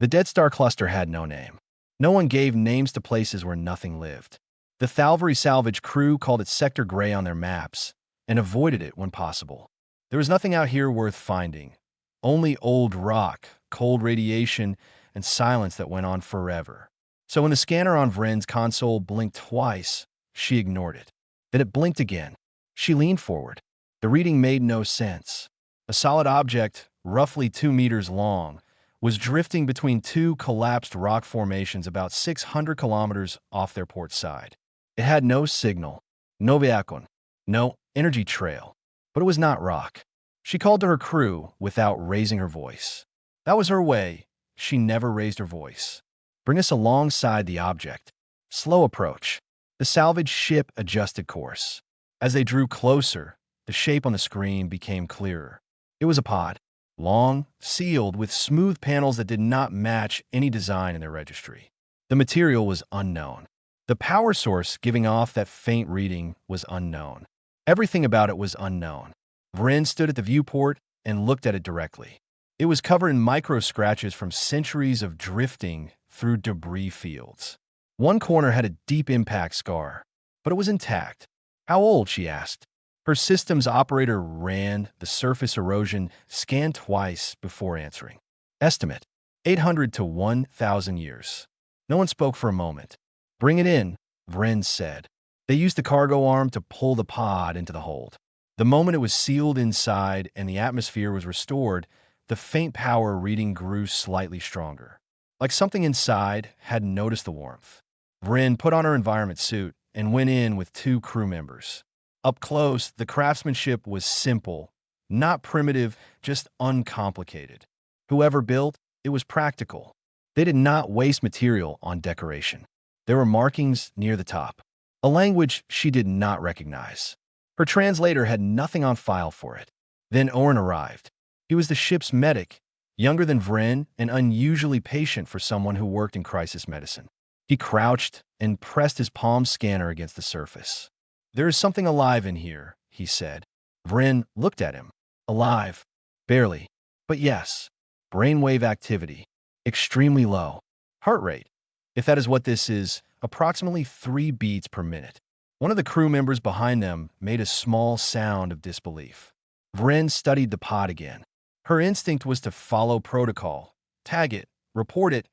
The Dead Star cluster had no name. No one gave names to places where nothing lived. The Thalvary salvage crew called it Sector Gray on their maps and avoided it when possible. There was nothing out here worth finding. Only old rock, cold radiation, and silence that went on forever. So when the scanner on Vren's console blinked twice, she ignored it. Then it blinked again. She leaned forward. The reading made no sense. A solid object, roughly 2 meters long, was drifting between two collapsed rock formations about 600 kilometers off their port side. It had no signal, no beacon, no energy trail, but it was not rock. She called to her crew without raising her voice. That was her way. She never raised her voice. Bring us alongside the object. Slow approach. The salvage ship adjusted course. As they drew closer, the shape on the screen became clearer. It was a pod, long, sealed, with smooth panels that did not match any design in their registry. The material was unknown. The power source giving off that faint reading was unknown. Everything about it was unknown. Vren stood at the viewport and looked at it directly. It was covered in micro scratches from centuries of drifting through debris fields. One corner had a deep impact scar, but it was intact. How old? She asked. Her system's operator ran the surface erosion scan twice before answering. Estimate: 800 to 1,000 years. No one spoke for a moment. Bring it in, Vren said. They used the cargo arm to pull the pod into the hold. The moment it was sealed inside and the atmosphere was restored, the faint power reading grew slightly stronger. Like something inside had noticed the warmth. Vren put on her environment suit and went in with 2 crew members. Up close, the craftsmanship was simple, not primitive, just uncomplicated. Whoever built, it was practical. They did not waste material on decoration. There were markings near the top, a language she did not recognize. Her translator had nothing on file for it. Then Oren arrived. He was the ship's medic, younger than Vren and unusually patient for someone who worked in crisis medicine. He crouched and pressed his palm scanner against the surface. There is something alive in here, he said. Vren looked at him. Alive. Barely. But yes. Brainwave activity. Extremely low. Heart rate. If that is what this is, approximately 3 beats per minute. One of the crew members behind them made a small sound of disbelief. Vren studied the pod again. Her instinct was to follow protocol, tag it, report it,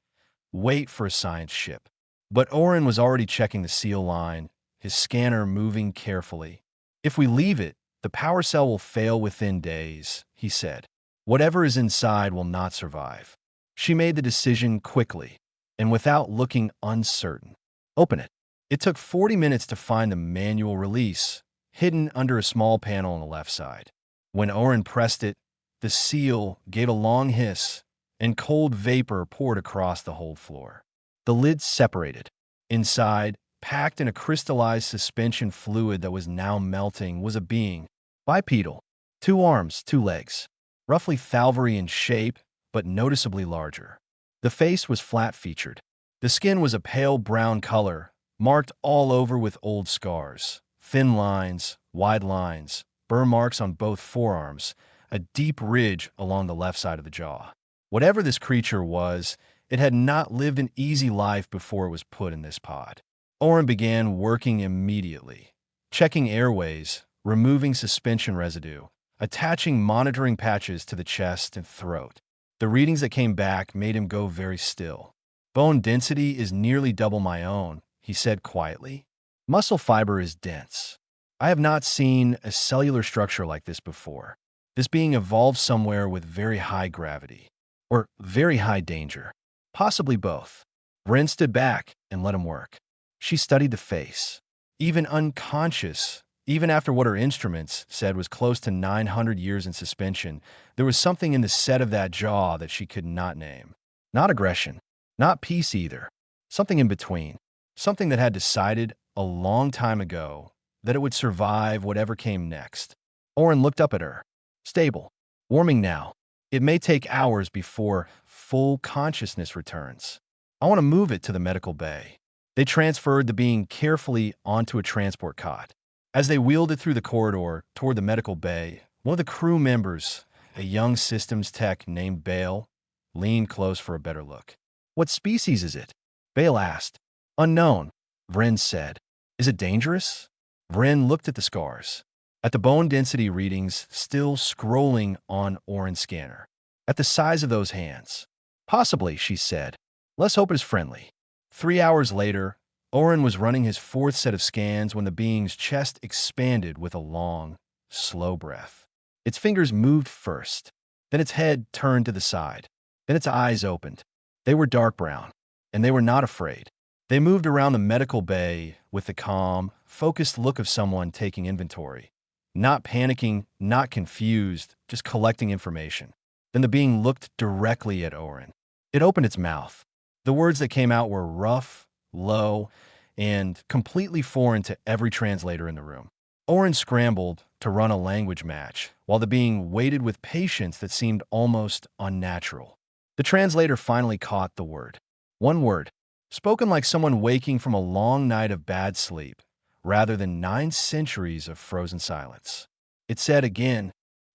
wait for a science ship. But Oren was already checking the seal line, his scanner moving carefully. If we leave it, the power cell will fail within days, he said. Whatever is inside will not survive. She made the decision quickly, and without looking uncertain. Open it. It took 40 minutes to find the manual release, hidden under a small panel on the left side. When Oren pressed it, the seal gave a long hiss, and cold vapor poured across the whole floor. The lid separated. Inside, packed in a crystallized suspension fluid that was now melting, was a being. Bipedal. 2 arms, 2 legs. Roughly Thalvary in shape, but noticeably larger. The face was flat-featured. The skin was a pale brown color, marked all over with old scars. Thin lines, wide lines, burr marks on both forearms, a deep ridge along the left side of the jaw. Whatever this creature was, it had not lived an easy life before it was put in this pod. Oren began working immediately, checking airways, removing suspension residue, attaching monitoring patches to the chest and throat. The readings that came back made him go very still. Bone density is nearly double my own, he said quietly. Muscle fiber is dense. I have not seen a cellular structure like this before. This being evolved somewhere with very high gravity. Or very high danger. Possibly both. Vren stood back and let him work. She studied the face. Even unconscious, even after what her instruments said was close to 900 years in suspension, there was something in the set of that jaw that she could not name. Not aggression. Not peace either. Something in between. Something that had decided a long time ago that it would survive whatever came next. Oren looked up at her. Stable. Warming now. It may take hours before full consciousness returns. I want to move it to the medical bay. They transferred the being carefully onto a transport cot. As they wheeled it through the corridor toward the medical bay, one of the crew members, a young systems tech named Bale, leaned close for a better look. What species is it? Bale asked. Unknown, Vren said. Is it dangerous? Vren looked at the scars, at the bone density readings still scrolling on Oren's scanner, at the size of those hands. Possibly, she said. Let's hope it is friendly. 3 hours later, Oren was running his fourth set of scans when the being's chest expanded with a long, slow breath. Its fingers moved first, then its head turned to the side, then its eyes opened. They were dark brown, and they were not afraid. They moved around the medical bay with the calm, focused look of someone taking inventory. Not panicking, not confused, just collecting information. Then the being looked directly at Oren. It opened its mouth. The words that came out were rough, low, and completely foreign to every translator in the room. Oren scrambled to run a language match, while the being waited with patience that seemed almost unnatural. The translator finally caught the word. One word, spoken like someone waking from a long night of bad sleep, rather than 9 centuries of frozen silence. It said again,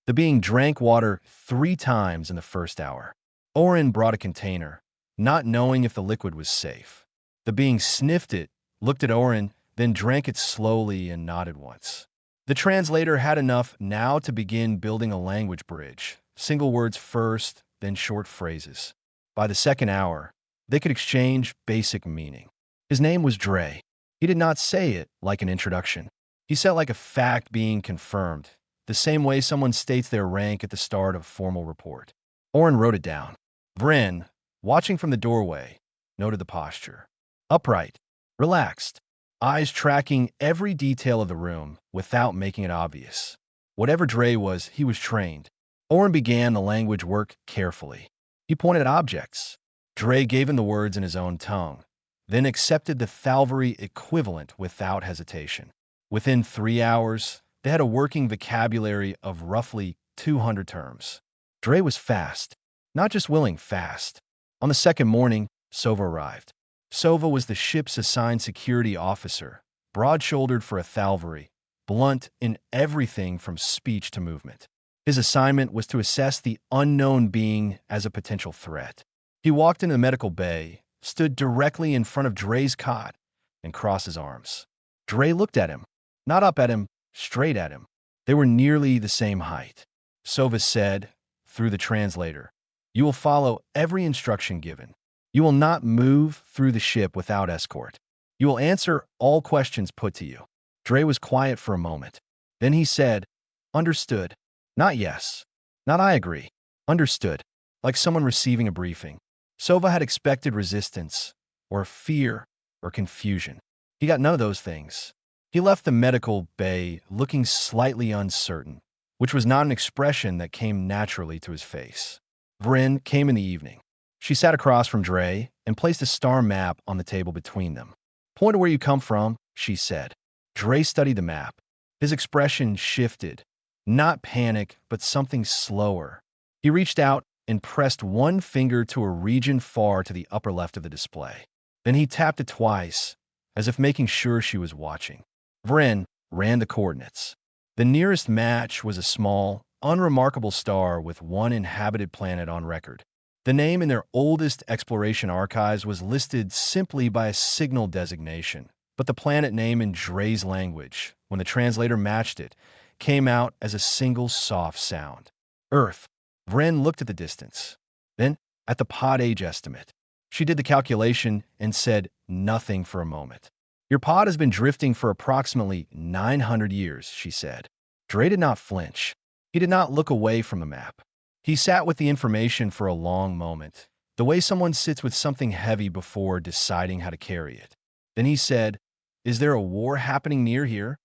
the being drank water 3 times in the first hour. Oren brought a container, not knowing if the liquid was safe. The being sniffed it, looked at Oren, then drank it slowly and nodded once. The translator had enough now to begin building a language bridge, single words first, then short phrases. By the second hour, they could exchange basic meaning. His name was Dre. He did not say it like an introduction. He said it like a fact being confirmed, the same way someone states their rank at the start of a formal report. Oren wrote it down. Vren, watching from the doorway, noted the posture. Upright, relaxed, eyes tracking every detail of the room without making it obvious. Whatever Dre was, he was trained. Oren began the language work carefully. He pointed at objects. Dre gave him the words in his own tongue, then accepted the Thalvery equivalent without hesitation. Within 3 hours, they had a working vocabulary of roughly 200 terms. Dre was fast, not just willing, fast. On the second morning, Sova arrived. Sova was the ship's assigned security officer, broad-shouldered for a Thalvery, blunt in everything from speech to movement. His assignment was to assess the unknown being as a potential threat. He walked into the medical bay, stood directly in front of Dre's cot, and crossed his arms. Dre looked at him, not up at him, straight at him. They were nearly the same height. Sova said, through the translator, "You will follow every instruction given. You will not move through the ship without escort. You will answer all questions put to you." Dre was quiet for a moment. Then he said, "Understood." Not yes. Not I agree. Understood. Like someone receiving a briefing. Sova had expected resistance, or fear, or confusion. He got none of those things. He left the medical bay looking slightly uncertain, which was not an expression that came naturally to his face. Vren came in the evening. She sat across from Dre and placed a star map on the table between them. "Point to where you come from," she said. Dre studied the map. His expression shifted. Not panic, but something slower. He reached out and pressed one finger to a region far to the upper left of the display. Then he tapped it twice, as if making sure she was watching. Vren ran the coordinates. The nearest match was a small, unremarkable star with one inhabited planet on record. The name in their oldest exploration archives was listed simply by a signal designation, but the planet name in Dre's language, when the translator matched it, came out as a single soft sound. Earth. Vren looked at the distance, then at the pod age estimate. She did the calculation and said nothing for a moment. "Your pod has been drifting for approximately 900 years, she said. Dre did not flinch. He did not look away from the map. He sat with the information for a long moment, the way someone sits with something heavy before deciding how to carry it. Then he said, "Is there a war happening near here?"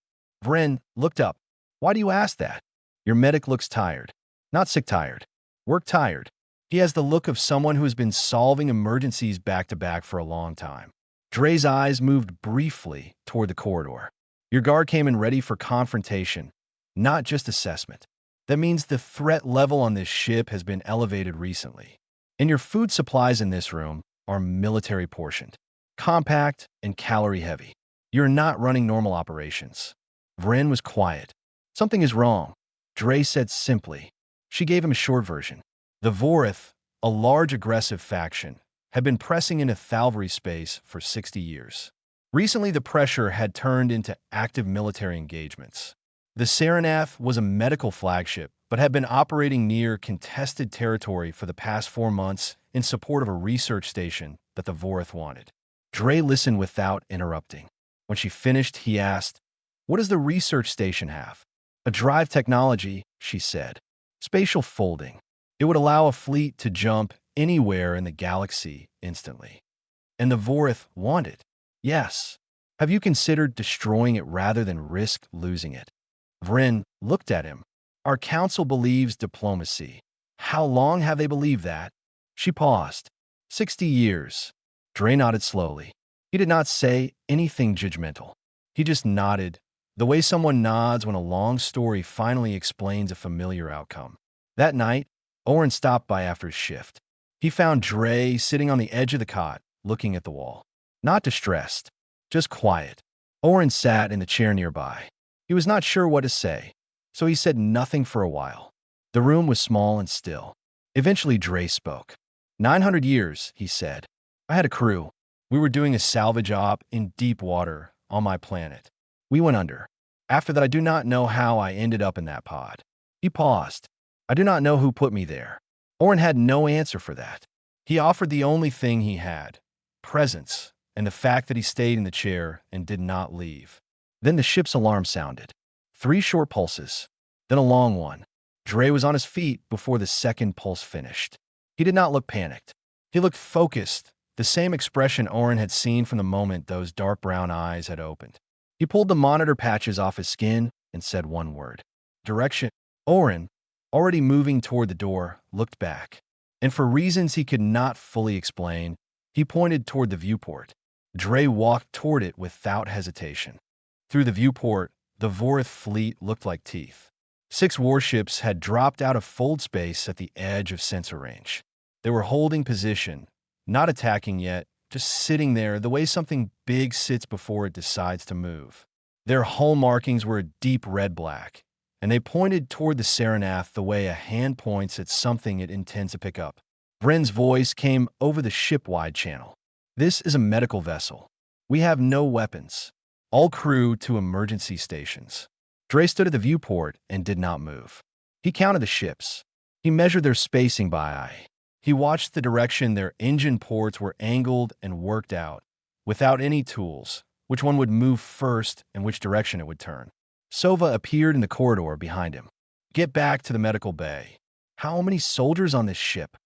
Vren looked up. "Why do you ask that?" "Your medic looks tired. Not sick tired. Work tired. He has the look of someone who has been solving emergencies back-to-back for a long time." Dre's eyes moved briefly toward the corridor. "Your guard came in ready for confrontation, not just assessment. That means the threat level on this ship has been elevated recently. And your food supplies in this room are military portioned, compact and calorie heavy. You're not running normal operations." Vren was quiet. "Something is wrong," Dre said simply. She gave him a short version. The Vorith, a large aggressive faction, had been pressing into Thalvary space for 60 years. Recently, the pressure had turned into active military engagements. The Saranath was a medical flagship, but had been operating near contested territory for the past 4 months in support of a research station that the Vorith wanted. Dre listened without interrupting. When she finished, he asked, "What does the research station have?" "A drive technology," she said. "Spatial folding. It would allow a fleet to jump anywhere in the galaxy instantly." "And the Vorith want it?" "Yes. Have you considered destroying it rather than risk losing it?" Vryn looked at him. "Our council believes diplomacy." "How long have they believed that?" She paused. 60 years. Dre nodded slowly. He did not say anything judgmental. He just nodded, the way someone nods when a long story finally explains a familiar outcome. That night, Oren stopped by after his shift. He found Dre sitting on the edge of the cot, looking at the wall. Not distressed, just quiet. Oren sat in the chair nearby. He was not sure what to say, so he said nothing for a while. The room was small and still. Eventually, Dre spoke. 900 years, he said. I had a crew. We were doing a salvage op in deep water on my planet. We went under. After that, I do not know how I ended up in that pod. He paused. I do not know who put me there. Oren had no answer for that. He offered the only thing he had, presence, and the fact that he stayed in the chair and did not leave. Then the ship's alarm sounded. 3 short pulses, then a long one. Dre was on his feet before the second pulse finished. He did not look panicked. He looked focused, the same expression Oren had seen from the moment those dark brown eyes had opened. He pulled the monitor patches off his skin and said one word. Direction. Oren, already moving toward the door, looked back. And for reasons he could not fully explain, he pointed toward the viewport. Dre walked toward it without hesitation. Through the viewport, the Vorith fleet looked like teeth. 6 warships had dropped out of fold space at the edge of sensor range. They were holding position, not attacking yet, just sitting there the way something big sits before it decides to move. Their hull markings were a deep red-black, and they pointed toward the Saranath the way a hand points at something it intends to pick up. Vryn's voice came over the ship-wide channel. This is a medical vessel. We have no weapons. All crew to emergency stations. Dre stood at the viewport and did not move. He counted the ships. He measured their spacing by eye. He watched the direction their engine ports were angled and worked out, without any tools, which one would move first and which direction it would turn. Sova appeared in the corridor behind him. Get back to the medical bay. How many soldiers on this ship?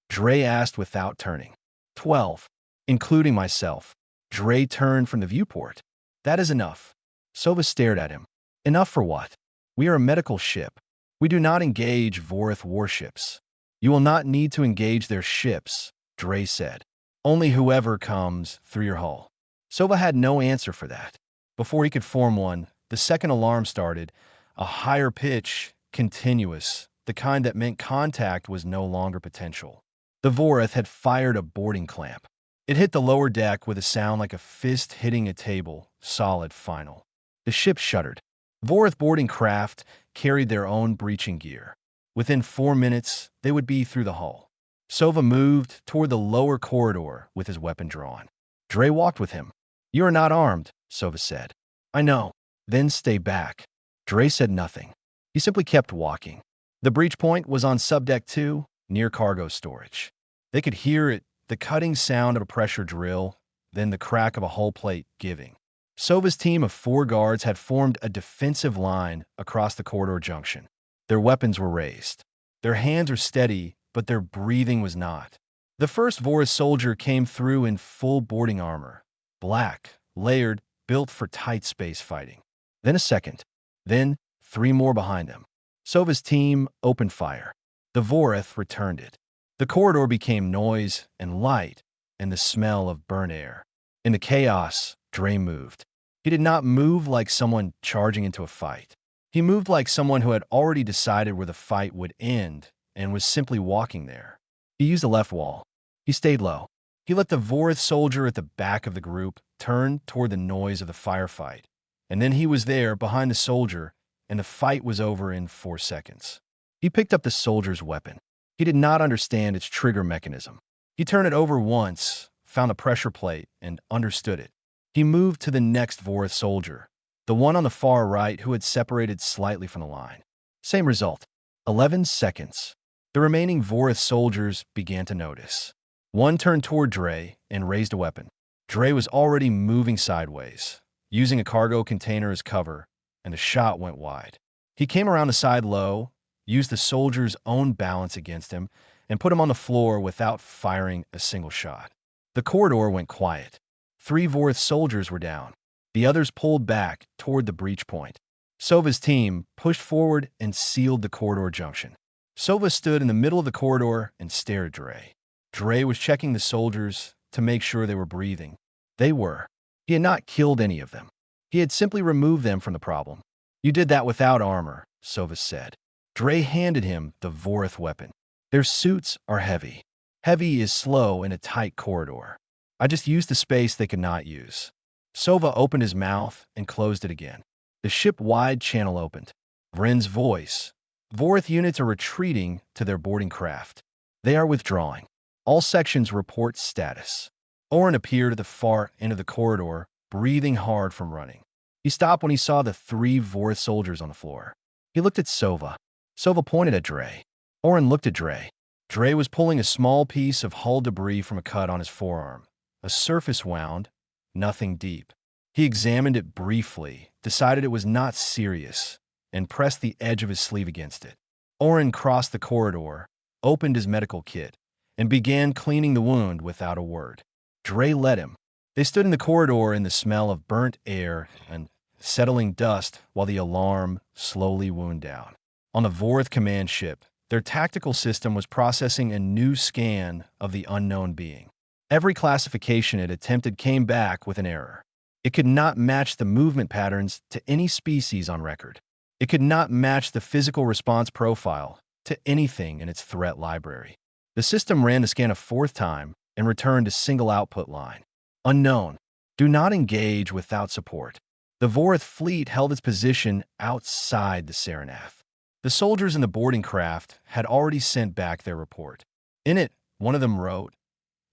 Dre asked without turning. 12, including myself. Dre turned from the viewport. That is enough. Sova stared at him. Enough for what? We are a medical ship. We do not engage Vorith warships. You will not need to engage their ships, Dre said. Only whoever comes through your hull. Sova had no answer for that. Before he could form one, the second alarm started, a higher pitch, continuous, the kind that meant contact was no longer potential. The Vorith had fired a boarding clamp. It hit the lower deck with a sound like a fist hitting a table, solid final. The ship shuddered. Vorith boarding craft carried their own breaching gear. Within 4 minutes, they would be through the hull. Sova moved toward the lower corridor with his weapon drawn. Dre walked with him. You are not armed, Sova said. I know. Then stay back. Dre said nothing. He simply kept walking. The breach point was on subdeck 2, near cargo storage. They could hear it, the cutting sound of a pressure drill, then the crack of a hull plate giving. Sova's team of 4 guards had formed a defensive line across the corridor junction. Their weapons were raised. Their hands were steady, but their breathing was not. The first Vorith soldier came through in full boarding armor, black, layered, built for tight space fighting. Then a second. Then 3 more behind them. Sova's team opened fire. The Vorith returned it. The corridor became noise and light and the smell of burnt air. In the chaos, Dre moved. He did not move like someone charging into a fight. He moved like someone who had already decided where the fight would end and was simply walking there. He used the left wall. He stayed low. He let the Vorith soldier at the back of the group turn toward the noise of the firefight. And then he was there behind the soldier, and the fight was over in 4 seconds. He picked up the soldier's weapon. He did not understand its trigger mechanism. He turned it over once, found the pressure plate, and understood it. He moved to the next Vorith soldier, the one on the far right who had separated slightly from the line. Same result. 11 seconds. The remaining Vorith soldiers began to notice. One turned toward Dre and raised a weapon. Dre was already moving sideways, using a cargo container as cover, and the shot went wide. He came around the side low, used the soldier's own balance against him, and put him on the floor without firing a single shot. The corridor went quiet. 3 Vorith soldiers were down. The others pulled back toward the breach point. Sova's team pushed forward and sealed the corridor junction. Sova stood in the middle of the corridor and stared at Dre. Dre was checking the soldiers to make sure they were breathing. They were. He had not killed any of them. He had simply removed them from the problem. You did that without armor, Sova said. Dre handed him the Vorith weapon. Their suits are heavy. Heavy is slow in a tight corridor. I just used the space they could not use. Sova opened his mouth and closed it again. The ship-wide channel opened. Vrin's voice. Vorith units are retreating to their boarding craft. They are withdrawing. All sections report status. Oren appeared at the far end of the corridor, breathing hard from running. He stopped when he saw the 3 Vorith soldiers on the floor. He looked at Sova. Sova pointed at Dre. Oren looked at Dre. Dre was pulling a small piece of hull debris from a cut on his forearm. A surface wound, nothing deep. He examined it briefly, decided it was not serious, and pressed the edge of his sleeve against it. Oren crossed the corridor, opened his medical kit, and began cleaning the wound without a word. Dre led him. They stood in the corridor in the smell of burnt air and settling dust while the alarm slowly wound down. On the Vorith command ship, their tactical system was processing a new scan of the unknown being. Every classification it attempted came back with an error. It could not match the movement patterns to any species on record. It could not match the physical response profile to anything in its threat library. The system ran the scan a 4th time and returned a single output line. Unknown. Do not engage without support. The Vorith fleet held its position outside the Saranath. The soldiers in the boarding craft had already sent back their report. In it, one of them wrote,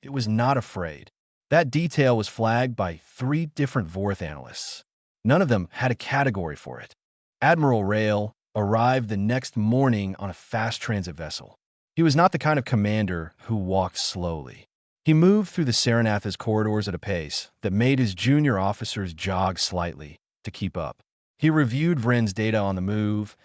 "It was not afraid." That detail was flagged by 3 different Vorith analysts. None of them had a category for it. Admiral Rail arrived the next morning on a fast transit vessel. He was not the kind of commander who walked slowly. He moved through the Saranath's corridors at a pace that made his junior officers jog slightly to keep up. He reviewed Vrin's data on the move,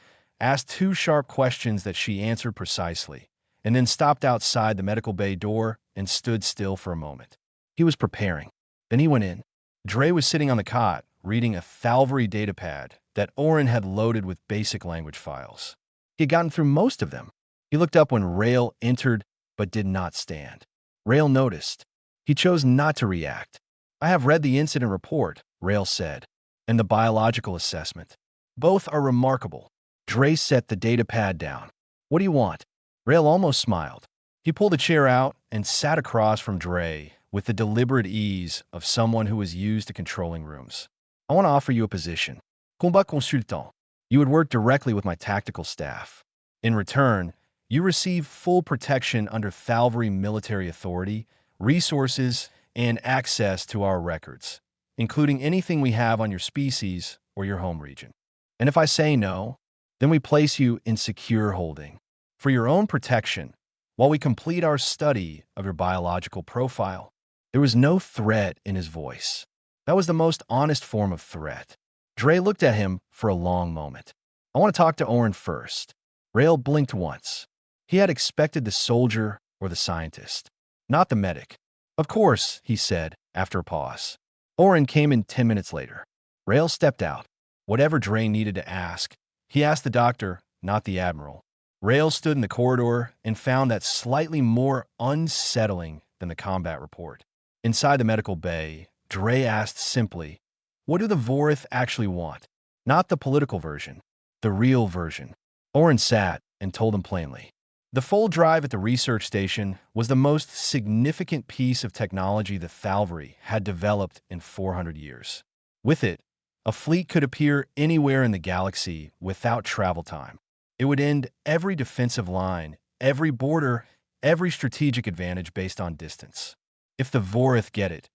asked 2 sharp questions that she answered precisely, and then stopped outside the medical bay door and stood still for a moment. He was preparing. Then he went in. Dre was sitting on the cot, reading a Thalvery datapad that Oren had loaded with basic language files. He had gotten through most of them. He looked up when Rail entered, but did not stand. Rail noticed. He chose not to react. "I have read the incident report," Rail said, "and the biological assessment. Both are remarkable." Dre set the datapad down. "What do you want?" Rail almost smiled. He pulled a chair out and sat across from Dre with the deliberate ease of someone who is used to controlling rooms. "I want to offer you a position. Combat consultant. You would work directly with my tactical staff. In return, you receive full protection under Thalvery military authority, resources, and access to our records, including anything we have on your species or your home region. And if I say no, then we place you in secure holding. For your own protection, while we complete our study of your biological profile." There was no threat in his voice. That was the most honest form of threat. Dre looked at him for a long moment. "I want to talk to Oren first." Rail blinked once. He had expected the soldier or the scientist, not the medic. "Of course," he said after a pause. Oren came in 10 minutes later. Rail stepped out. Whatever Dre needed to ask, he asked the doctor, not the admiral. Rail stood in the corridor and found that slightly more unsettling than the combat report. Inside the medical bay, Dre asked simply, "What do the Vorith actually want?" Not the political version, the real version. Oren sat and told him plainly. The full drive at the research station was the most significant piece of technology the Thalvery had developed in 400 years. With it, a fleet could appear anywhere in the galaxy without travel time. It would end every defensive line, every border, every strategic advantage based on distance. If the Vorith get it,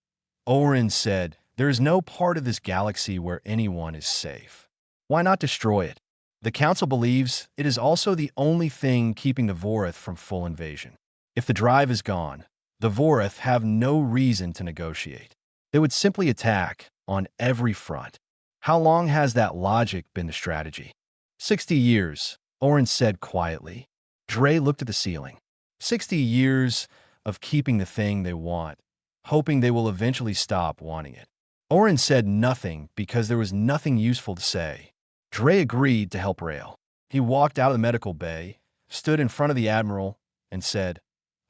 Orin said, there is no part of this galaxy where anyone is safe. Why not destroy it? The Council believes it is also the only thing keeping the Vorith from full invasion. If the drive is gone, the Vorith have no reason to negotiate. They would simply attack on every front. How long has that logic been the strategy? 60 years, Orin said quietly. Dre looked at the ceiling. 60 years of keeping the thing they want, hoping they will eventually stop wanting it. Orin said nothing because there was nothing useful to say. Dre agreed to help Rail. He walked out of the medical bay, stood in front of the Admiral, and said,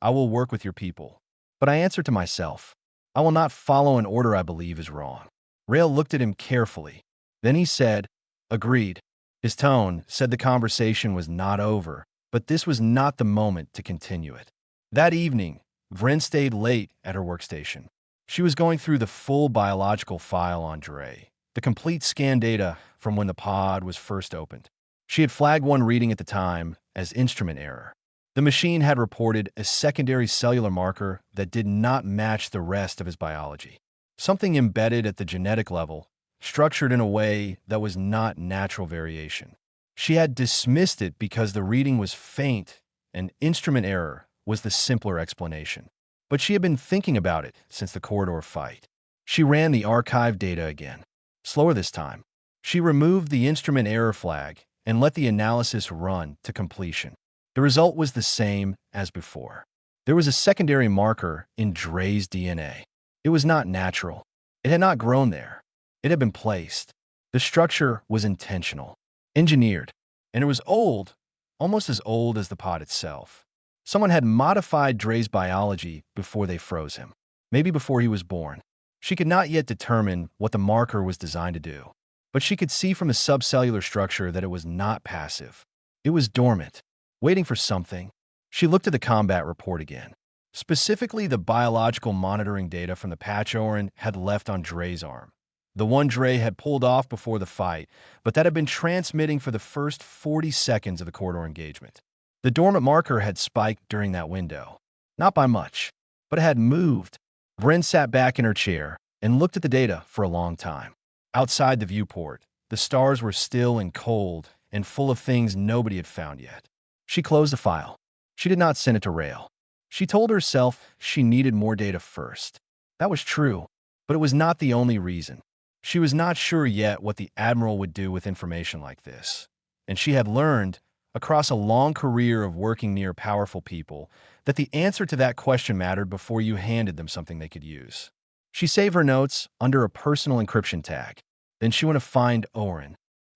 I will work with your people. But I answered to myself, I will not follow an order I believe is wrong. Rail looked at him carefully. Then he said, agreed. His tone said the conversation was not over, but this was not the moment to continue it. That evening, Vren stayed late at her workstation. She was going through the full biological file on Dre, the complete scan data from when the pod was first opened. She had flagged one reading at the time as instrument error. The machine had reported a secondary cellular marker that did not match the rest of his biology. Something embedded at the genetic level, structured in a way that was not natural variation. She had dismissed it because the reading was faint and instrument error was the simpler explanation. But she had been thinking about it since the corridor fight. She ran the archive data again. Slower this time. She removed the instrument error flag and let the analysis run to completion. The result was the same as before. There was a secondary marker in Dre's DNA. It was not natural. It had not grown there. It had been placed. The structure was intentional, engineered, and it was old, almost as old as the pod itself. Someone had modified Dre's biology before they froze him, maybe before he was born. She could not yet determine what the marker was designed to do, but she could see from the subcellular structure that it was not passive. It was dormant, waiting for something. She looked at the combat report again. Specifically, the biological monitoring data from the patch Orin had left on Dre's arm. The one Dre had pulled off before the fight, but that had been transmitting for the first 40 seconds of the corridor engagement. The dormant marker had spiked during that window. Not by much, but it had moved. Vren sat back in her chair and looked at the data for a long time. Outside the viewport, the stars were still and cold and full of things nobody had found yet. She closed the file. She did not send it to Rail. She told herself she needed more data first. That was true, but it was not the only reason. She was not sure yet what the Admiral would do with information like this, and she had learned, across a long career of working near powerful people, that the answer to that question mattered before you handed them something they could use. She saved her notes under a personal encryption tag. Then she went to find Orin.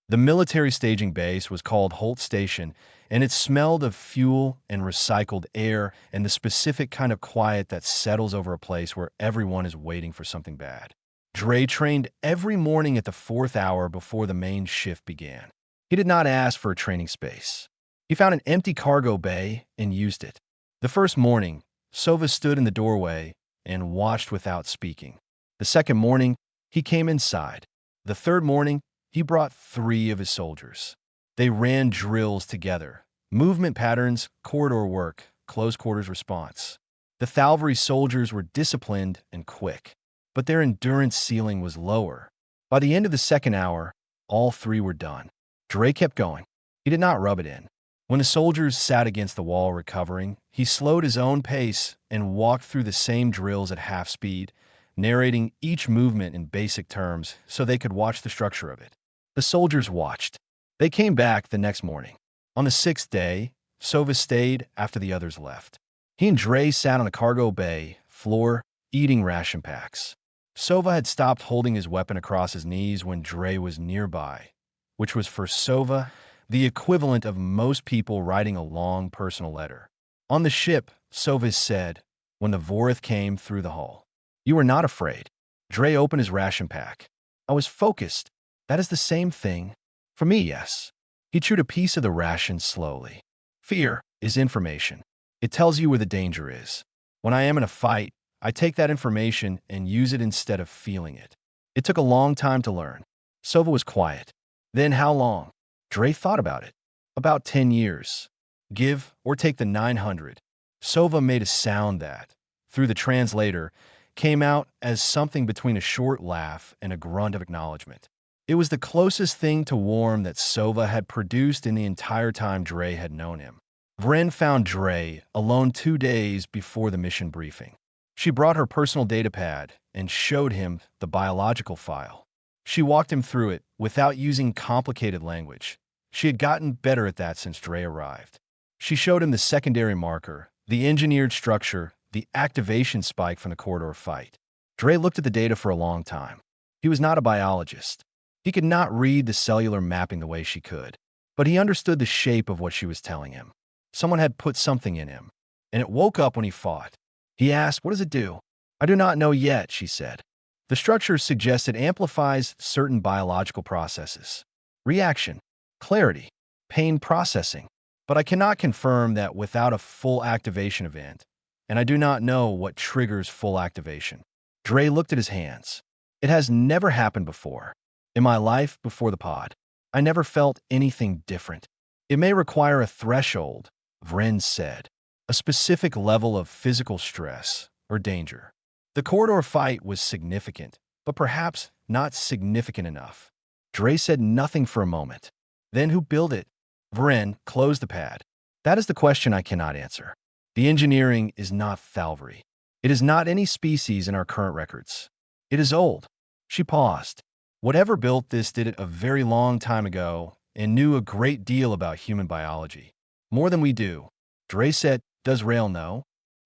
The military staging base was called Holt Station, and it smelled of fuel and recycled air and the specific kind of quiet that settles over a place where everyone is waiting for something bad. Dre trained every morning at the 4th hour before the main shift began. He did not ask for a training space. He found an empty cargo bay and used it. The first morning, Sova stood in the doorway and watched without speaking. The second morning, he came inside. The third morning, he brought 3 of his soldiers. They ran drills together, movement patterns, corridor work, close quarters response. The Thalvery soldiers were disciplined and quick, but their endurance ceiling was lower. By the end of the second hour, all 3 were done. Dre kept going. He did not rub it in. When the soldiers sat against the wall recovering, he slowed his own pace and walked through the same drills at half speed, narrating each movement in basic terms so they could watch the structure of it. The soldiers watched. They came back the next morning. On the 6th day, Sova stayed after the others left. He and Dre sat on the cargo bay floor, eating ration packs. Sova had stopped holding his weapon across his knees when Dre was nearby, which was for Sova the equivalent of most people writing a long personal letter. On the ship, Sova said, when the Vorith came through the hull, "You were not afraid." Dre opened his ration pack. "I was focused. That is the same thing." "For me, yes." He chewed a piece of the ration slowly. "Fear is information. It tells you where the danger is. When I am in a fight, I take that information and use it instead of feeling it. It took a long time to learn." Sova was quiet. "Then how long?" Dre thought about it. "About 10 years. Give or take the 900. Sova made a sound that, through the translator, came out as something between a short laugh and a grunt of acknowledgement. It was the closest thing to warm that Sova had produced in the entire time Dre had known him. Vren found Dre alone 2 days before the mission briefing. She brought her personal datapad and showed him the biological file. She walked him through it without using complicated language. She had gotten better at that since Dre arrived. She showed him the secondary marker, the engineered structure, the activation spike from the corridor fight. Dre looked at the data for a long time. He was not a biologist. He could not read the cellular mapping the way she could, but he understood the shape of what she was telling him. Someone had put something in him, and it woke up when he fought. He asked, "What does it do?" "I do not know yet," she said. "The structure suggests it amplifies certain biological processes. Reaction, clarity, pain processing. But I cannot confirm that without a full activation event, and I do not know what triggers full activation." Dre looked at his hands. "It has never happened before. In my life before the pod, I never felt anything different. It may require a threshold," Vren said, "a specific level of physical stress or danger." The corridor fight was significant, but perhaps not significant enough. Dre said nothing for a moment. "Then who built it?" Vren closed the pad. "That is the question I cannot answer. The engineering is not Thalvery. It is not any species in our current records. It is old." She paused. "Whatever built this did it a very long time ago and knew a great deal about human biology. More than we do." Dre said, "Does Rail know?"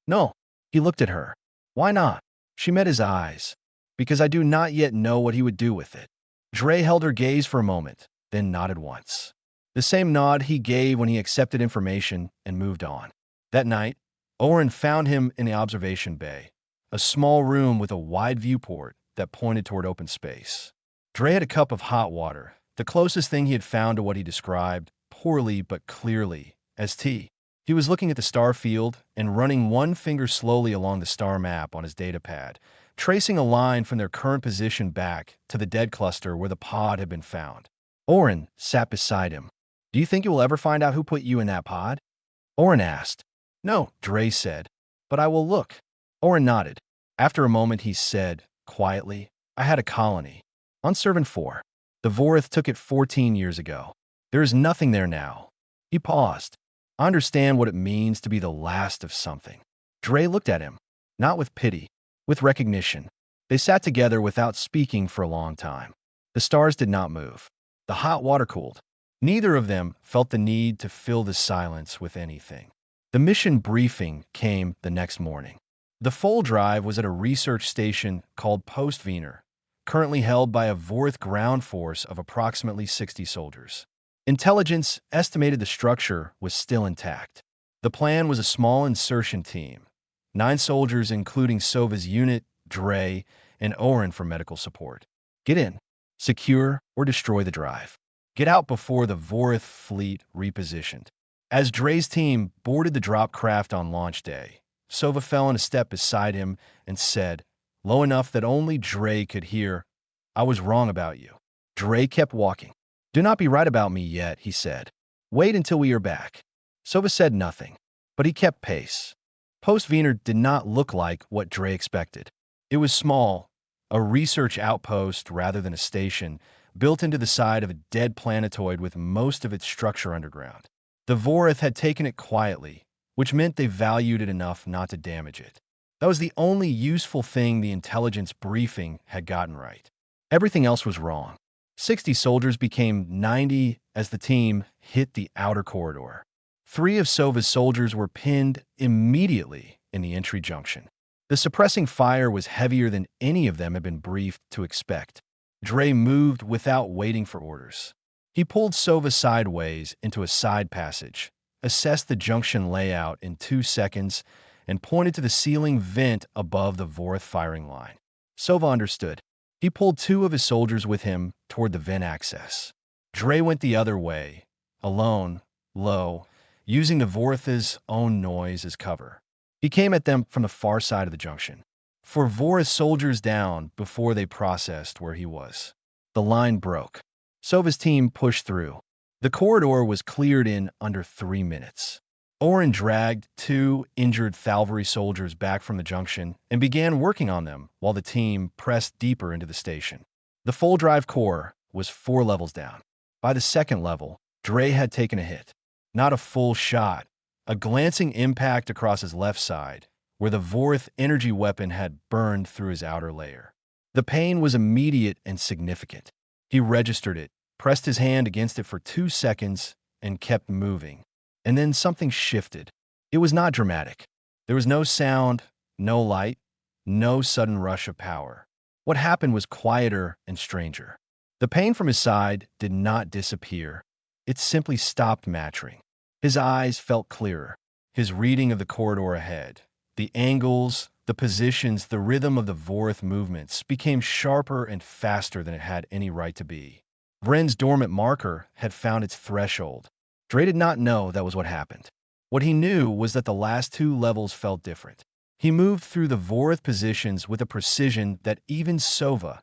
"No." He looked at her. "Why not?" She met his eyes. "Because I do not yet know what he would do with it." Dre held her gaze for a moment, then nodded once. The same nod he gave when he accepted information and moved on. That night, Oren found him in the observation bay, a small room with a wide viewport that pointed toward open space. Dre had a cup of hot water, the closest thing he had found to what he described, poorly but clearly, as tea. He was looking at the star field and running one finger slowly along the star map on his datapad, tracing a line from their current position back to the dead cluster where the pod had been found. Oren sat beside him. "Do you think you will ever find out who put you in that pod?" Oren asked. "No," Dre said, "but I will look." Oren nodded. After a moment he said, quietly, "I had a colony. On Servant 4. The Vorith took it 14 years ago. There is nothing there now." He paused. "I understand what it means to be the last of something." Dre looked at him, not with pity, with recognition. They sat together without speaking for a long time. The stars did not move. The hot water cooled. Neither of them felt the need to fill the silence with anything. The mission briefing came the next morning. The full drive was at a research station called Post Wiener, currently held by a Vorith ground force of approximately 60 soldiers. Intelligence estimated the structure was still intact. The plan was a small insertion team, 9 soldiers including Sova's unit, Dre, and Oren for medical support. Get in, secure, or destroy the drive. Get out before the Vorith fleet repositioned. As Dre's team boarded the drop craft on launch day, Sova fell in a step beside him and said, low enough that only Dre could hear, "I was wrong about you." Dre kept walking. "Do not be right about me yet," he said. "Wait until we are back." Sova said nothing, but he kept pace. Post Wiener did not look like what Dre expected. It was small, a research outpost rather than a station, built into the side of a dead planetoid with most of its structure underground. The Vorith had taken it quietly, which meant they valued it enough not to damage it. That was the only useful thing the intelligence briefing had gotten right. Everything else was wrong. 60 soldiers became 90 as the team hit the outer corridor. 3 of Sova's soldiers were pinned immediately in the entry junction. The suppressing fire was heavier than any of them had been briefed to expect. Dre moved without waiting for orders. He pulled Sova sideways into a side passage, assessed the junction layout in 2 seconds, and pointed to the ceiling vent above the Vorith firing line. Sova understood. He pulled 2 of his soldiers with him toward the vent access. Dre went the other way, alone, low, using the Vorith's own noise as cover. He came at them from the far side of the junction. 4 Vorith soldiers down before they processed where he was. The line broke. Sova's team pushed through. The corridor was cleared in under 3 minutes. Oren dragged two injured Thalvery soldiers back from the junction and began working on them while the team pressed deeper into the station. The full drive core was 4 levels down. By the second level, Dre had taken a hit. Not a full shot, a glancing impact across his left side, where the Vorth energy weapon had burned through his outer layer. The pain was immediate and significant. He registered it, pressed his hand against it for 2 seconds, and kept moving. And then something shifted. It was not dramatic. There was no sound, no light, no sudden rush of power. What happened was quieter and stranger. The pain from his side did not disappear. It simply stopped matching. His eyes felt clearer. His reading of the corridor ahead, the angles, the positions, the rhythm of the Vorth movements became sharper and faster than it had any right to be. Vren's dormant marker had found its threshold. Dre did not know that was what happened. What he knew was that the last 2 levels felt different. He moved through the Vorth positions with a precision that even Sova,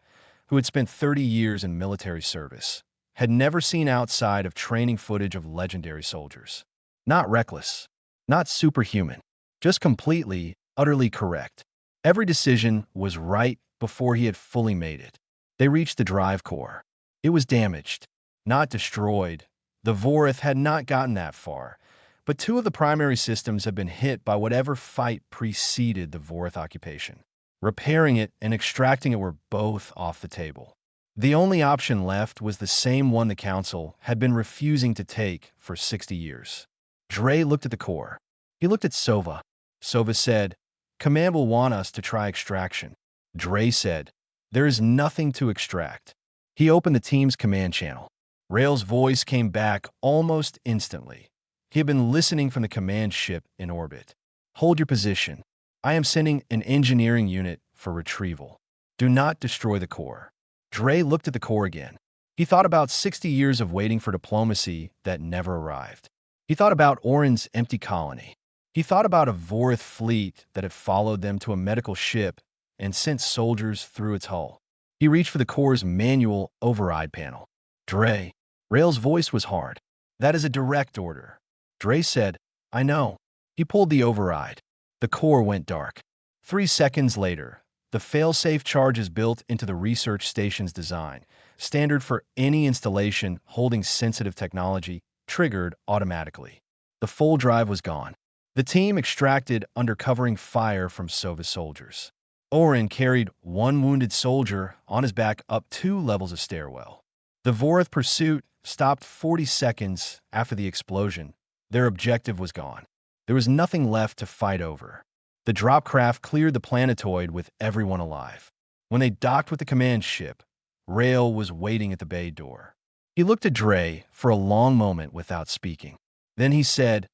who had spent 30 years in military service, had never seen outside of training footage of legendary soldiers. Not reckless, not superhuman, just completely, utterly correct. Every decision was right before he had fully made it. They reached the drive core. It was damaged, not destroyed. The Vorth had not gotten that far, but 2 of the primary systems had been hit by whatever fight preceded the Vorth occupation. Repairing it and extracting it were both off the table. The only option left was the same one the Council had been refusing to take for 60 years. Dre looked at the core. He looked at Sova. Sova said, "Command will want us to try extraction." Dre said, "There is nothing to extract." He opened the team's command channel. Rail's voice came back almost instantly. He had been listening from the command ship in orbit. "Hold your position. I am sending an engineering unit for retrieval. Do not destroy the core." Dre looked at the core again. He thought about 60 years of waiting for diplomacy that never arrived. He thought about Oren's empty colony. He thought about a Vorth fleet that had followed them to a medical ship and sent soldiers through its hull. He reached for the core's manual override panel. "Dre." Rail's voice was hard. "That is a direct order." Dre said, "I know." He pulled the override. The core went dark. 3 seconds later, the fail-safe charges built into the research station's design, standard for any installation holding sensitive technology, triggered automatically. The full drive was gone. The team extracted under covering fire from Sova's soldiers. Oren carried 1 wounded soldier on his back up 2 levels of stairwell. The Vorth pursuit stopped 40 seconds after the explosion. Their objective was gone. There was nothing left to fight over. The drop craft cleared the planetoid with everyone alive. When they docked with the command ship, Rail was waiting at the bay door. He looked at Dre for a long moment without speaking. Then he said,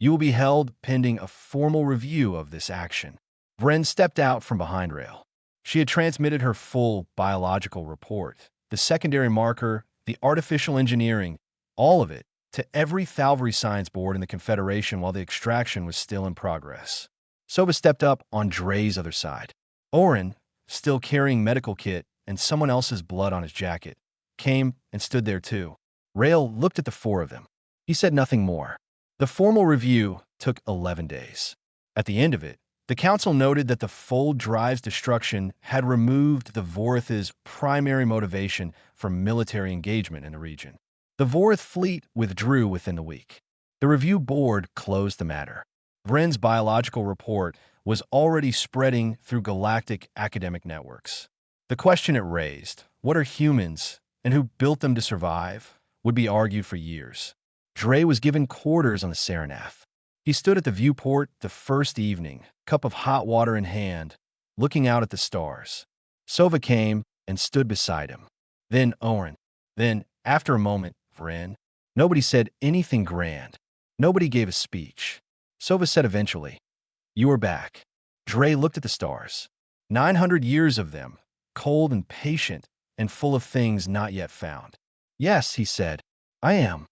"You will be held pending a formal review of this action." Vren stepped out from behind Rail. She had transmitted her full biological report, the secondary marker, the artificial engineering, all of it, to every Thalvery science board in the Confederation while the extraction was still in progress. Sova stepped up on Dre's other side. Oren, still carrying medical kit and someone else's blood on his jacket, came and stood there too. Rail looked at the 4 of them. He said nothing more. The formal review took 11 days. At the end of it, the Council noted that the full drive's destruction had removed the Vorth's primary motivation for military engagement in the region. The Vorth fleet withdrew within the week. The review board closed the matter. Vren's biological report was already spreading through galactic academic networks. The question it raised, what are humans and who built them to survive, would be argued for years. Dre was given quarters on the Serenaf. He stood at the viewport the first evening, cup of hot water in hand, looking out at the stars. Sova came and stood beside him. Then Oren. Then, after a moment, Vren. Nobody said anything grand. Nobody gave a speech. Sova said eventually, "You are back." Dre looked at the stars. 900 years of them, cold and patient and full of things not yet found. "Yes," he said, "I am."